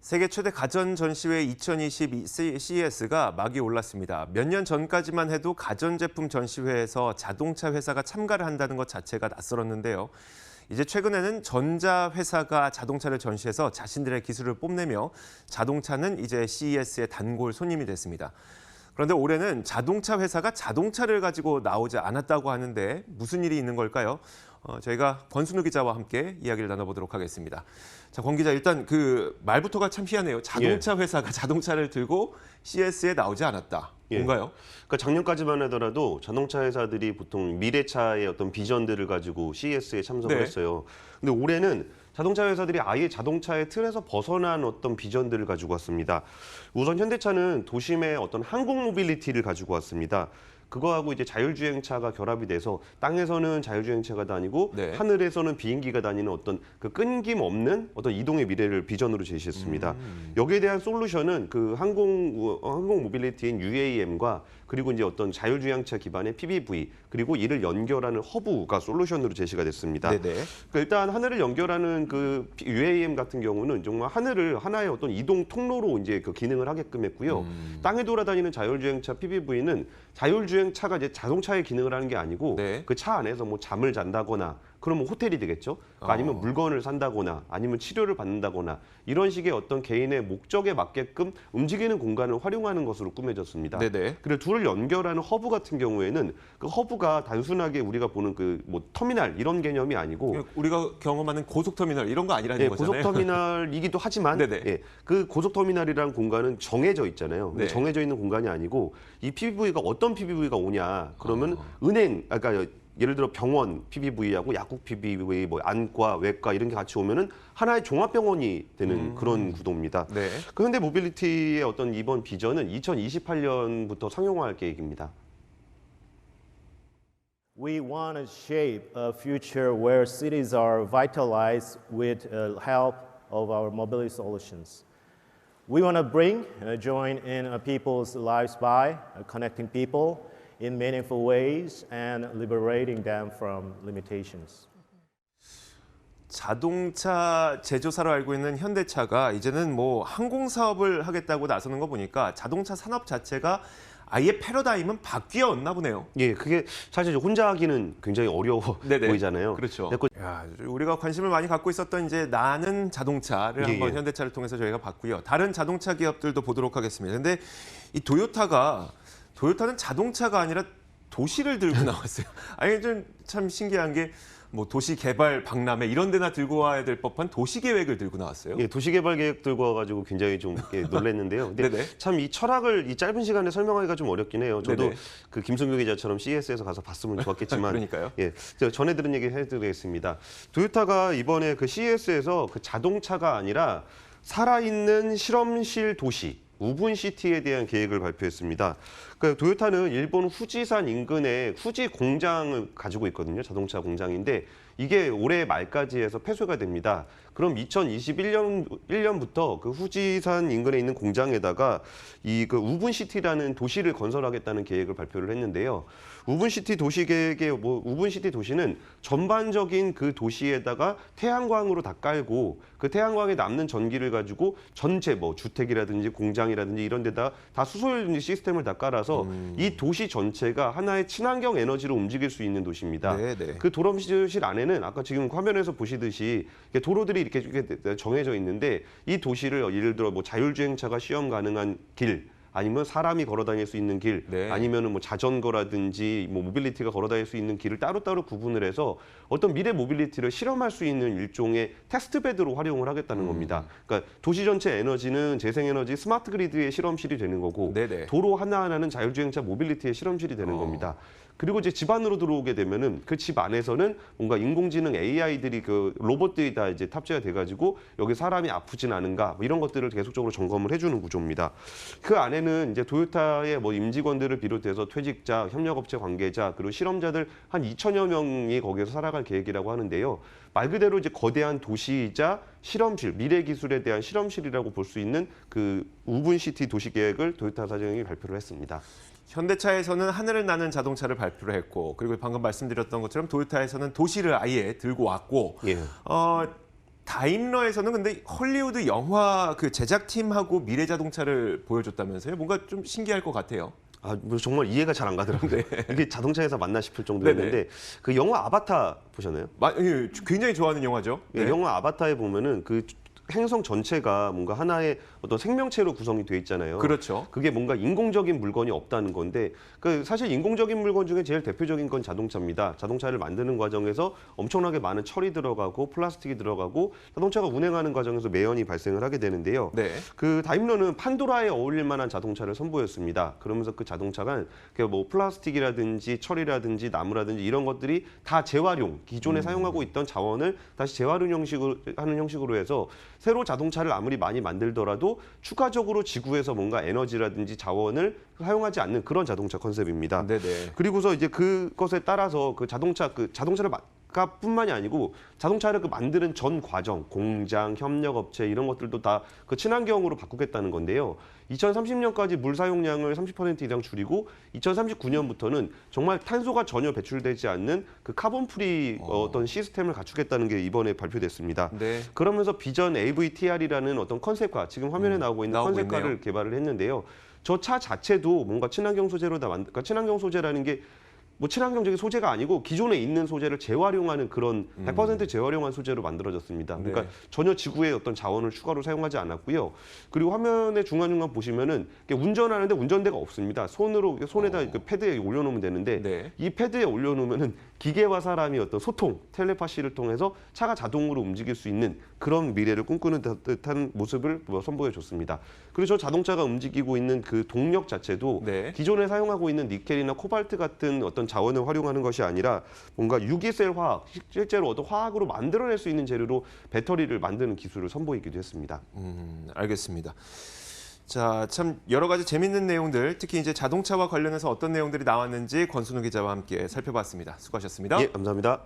세계 최대 가전 전시회 2022 CES가 막이 올랐습니다. 몇 년 전까지만 해도 가전제품 전시회에서 자동차 회사가 참가를 한다는 것 자체가 낯설었는데요. 이제 최근에는 전자회사가 자동차를 전시해서 자신들의 기술을 뽐내며 자동차는 이제 CES의 단골 손님이 됐습니다. 그런데 올해는 자동차 회사가 자동차를 가지고 나오지 않았다고 하는데 무슨 일이 있는 걸까요? 저희가 권순우 기자와 함께 이야기를 나눠보도록 하겠습니다. 자, 권 기자, 일단 그 말부터가 참 희한해요. 자동차 회사가 자동차를 들고 CES에 나오지 않았다. 뭔가요? 그러니까 작년까지만 하더라도 자동차 회사들이 보통 미래차의 어떤 비전들을 가지고 CES에 참석을 했어요. 근데 올해는 자동차 회사들이 아예 자동차의 틀에서 벗어난 어떤 비전들을 가지고 왔습니다. 우선 현대차는 도심의 어떤 항공 모빌리티를 가지고 왔습니다. 그거하고 이제 자율주행차가 결합이 돼서 땅에서는 자율주행차가 다니고 하늘에서는 비행기가 다니는 어떤 그 끊김 없는 어떤 이동의 미래를 비전으로 제시했습니다. 여기에 대한 솔루션은 그 항공 모빌리티인 UAM과 그리고 이제 어떤 자율주행차 기반의 PBV 그리고 이를 연결하는 허브가 솔루션으로 제시가 됐습니다. 그러니까 일단 하늘을 연결하는 그 UAM 같은 경우는 정말 하늘을 하나의 어떤 이동 통로로 이제 그 기능을 하게끔 했고요. 땅에 돌아다니는 자율주행차 PBV는 자율주행차가 이제 자동차의 기능을 하는 게 아니고 그 차 안에서 뭐 잠을 잔다거나 그러면 호텔이 되겠죠. 아니면 물건을 산다거나 아니면 치료를 받는다거나 이런 식의 어떤 개인의 목적에 맞게끔 움직이는 공간을 활용하는 것으로 꾸며졌습니다. 그리고 둘을 연결하는 허브 같은 경우에는 그 허브가 단순하게 우리가 보는 그 뭐 터미널 이런 개념이 아니고 우리가 경험하는 고속터미널 이런 거 아니라는 거잖아요. 고속터미널이기도 하지만 그 고속터미널이라는 공간은 정해져 있잖아요. 정해져 있는 공간이 아니고 이 PBV가 어떤 PBV가 오냐 그러면 은행, 그러니까 예를 들어 병원 PBV하고 약국 PBV, 뭐 안과, 외과 이런 게 같이 오면은 하나의 종합병원이 되는 그런 구도입니다. 그 현대 모빌리티의 어떤 이번 비전은 2028년부터 상용화할 계획입니다. We want to shape a future where cities are vitalized with help of our mobility solutions. We want to join in people's lives by connecting people in meaningful ways and liberating them from limitations. 자동차 제조사로 알고 있는 현대차가 이제는 뭐 항공 사업을 하겠다고 나서는 거 보니까 자동차 산업 자체가 아예 패러다임은 바뀌었나 보네요. 그게 사실 혼자 하기는 굉장히 어려워 보이잖아요. 그렇죠. 야, 우리가 관심을 많이 갖고 있었던 이제 나는 자동차를 한번 현대차를 통해서 저희가 봤고요. 다른 자동차 기업들도 보도록 하겠습니다. 근데 이 토요타는 자동차가 아니라 도시를 들고 나왔어요. 아니, 좀 참 신기한 게 뭐 도시 개발 박람회 이런 데나 들고 와야 될 법한 도시 계획을 들고 나왔어요. 도시 개발 계획 들고 와가지고 굉장히 좀 놀랐는데요. 근데 참 이 철학을 이 짧은 시간에 설명하기가 좀 어렵긴 해요. 저도 그 김승규 기자처럼 CES에서 가서 봤으면 좋았겠지만, 그러니까요. 제가 전해 들은 얘기 해드리겠습니다. 토요타가 이번에 그 CES에서 그 자동차가 아니라 살아있는 실험실 도시. 우분시티에 대한 계획을 발표했습니다. 그러니까 토요타는 일본 후지산 인근에 후지 공장을 가지고 있거든요. 자동차 공장인데 이게 올해 말까지 해서 폐쇄가 됩니다. 그럼 2021년부터 그 후지산 인근에 있는 공장에다가 이 그 우분시티라는 도시를 건설하겠다는 계획을 발표를 했는데요. 우분시티 도시 계획의 우분시티 도시는 전반적인 그 도시에다가 태양광으로 다 깔고 그 태양광에 남는 전기를 가지고 전체 뭐 주택이라든지 공장이라든지 이런 데다 다 수소열 시스템을 다 깔아서 이 도시 전체가 하나의 친환경 에너지로 움직일 수 있는 도시입니다. 그 도심실 안에는 아까 지금 화면에서 보시듯이 도로들이 이렇게 정해져 있는데 이 도시를 예를 들어 뭐 자율주행차가 시험 가능한 길 아니면 사람이 걸어 다닐 수 있는 길, 아니면은 뭐 자전거라든지 뭐 모빌리티가 걸어 다닐 수 있는 길을 따로따로 구분을 해서 어떤 미래 모빌리티를 실험할 수 있는 일종의 테스트베드로 활용을 하겠다는 겁니다. 그러니까 도시 전체 에너지는 재생에너지 스마트 그리드의 실험실이 되는 거고 도로 하나하나는 자율주행차 모빌리티의 실험실이 되는 겁니다. 그리고 이제 집 안으로 들어오게 되면은 그 집 안에서는 뭔가 인공지능 AI들이 그 로봇들이 다 이제 탑재가 돼가지고 여기 사람이 아프진 않은가 뭐 이런 것들을 계속적으로 점검을 해주는 구조입니다. 그 안에는 이제 토요타의 뭐 임직원들을 비롯해서 퇴직자, 협력업체 관계자 그리고 실험자들 한 2천여 명이 거기에서 살아갈 계획이라고 하는데요. 말 그대로 이제 거대한 도시이자 실험실, 미래 기술에 대한 실험실이라고 볼 수 있는 그 우분시티 도시 계획을 토요타 사장이 발표를 했습니다. 현대차에서는 하늘을 나는 자동차를 발표를 했고, 그리고 방금 말씀드렸던 것처럼 토요타에서는 도시를 아예 들고 왔고, 다임러에서는 근데 헐리우드 영화 그 제작팀하고 미래 자동차를 보여줬다면서요? 뭔가 좀 신기할 것 같아요. 아, 뭐 정말 이해가 잘 안 가더라고요. 이게 자동차 회사 맞나 싶을 네네. 정도였는데 그 영화 아바타 보셨나요? 예, 굉장히 좋아하는 영화죠. 예, 네. 영화 아바타에 보면은 그 행성 전체가 뭔가 하나의 어떤 생명체로 구성이 돼 있잖아요. 그렇죠. 그게 뭔가 인공적인 물건이 없다는 건데 그 사실 인공적인 물건 중에 제일 대표적인 건 자동차입니다. 자동차를 만드는 과정에서 엄청나게 많은 철이 들어가고 플라스틱이 들어가고 자동차가 운행하는 과정에서 매연이 발생을 하게 되는데요. 네. 그 다임러는 판도라에 어울릴 만한 자동차를 선보였습니다. 그러면서 그 자동차가 뭐 플라스틱이라든지 철이라든지 나무라든지 이런 것들이 다 재활용, 기존에 사용하고 있던 자원을 다시 재활용 하는 형식으로 해서 새로 자동차를 아무리 많이 만들더라도 추가적으로 지구에서 뭔가 에너지라든지 자원을 사용하지 않는 그런 자동차 컨셉입니다. 네네. 그리고서 이제 그것에 따라서 그 자동차를 뿐만이 아니고 자동차를 그 만드는 전 과정, 공장, 협력업체 이런 것들도 다 그 친환경으로 바꾸겠다는 건데요. 2030년까지 물 사용량을 30% 이상 줄이고 2039년부터는 정말 탄소가 전혀 배출되지 않는 그 카본 프리 어떤 시스템을 갖추겠다는 게 이번에 발표됐습니다. 네. 그러면서 비전 AVTR이라는 어떤 컨셉카, 지금 화면에 나오고 있는 나오고 컨셉카를 있네요. 개발을 했는데요. 저 차 자체도 뭔가 친환경 소재로 그러니까 친환경 소재라는 게 뭐 친환경적인 소재가 아니고 기존에 있는 소재를 재활용하는 그런 100% 재활용한 소재로 만들어졌습니다. 그러니까 네. 전혀 지구의 어떤 자원을 추가로 사용하지 않았고요. 그리고 화면의 중간중간 보시면은 이렇게 운전하는데 운전대가 없습니다. 손에다 그 패드에 올려놓으면 되는데 네. 이 패드에 올려놓으면은 기계와 사람이 어떤 소통, 텔레파시를 통해서 차가 자동으로 움직일 수 있는 그런 미래를 꿈꾸는 듯한 모습을 선보여 줬습니다. 그리고 저 자동차가 움직이고 있는 그 동력 자체도 네. 기존에 사용하고 있는 니켈이나 코발트 같은 어떤 자원을 활용하는 것이 아니라 뭔가 유기셀 화학, 실제로 어떤 화학으로 만들어낼 수 있는 재료로 배터리를 만드는 기술을 선보이기도 했습니다. 알겠습니다. 자, 참 여러 가지 재밌는 내용들, 특히 이제 자동차와 관련해서 어떤 내용들이 나왔는지 권순우 기자와 함께 살펴봤습니다. 수고하셨습니다. 예, 감사합니다.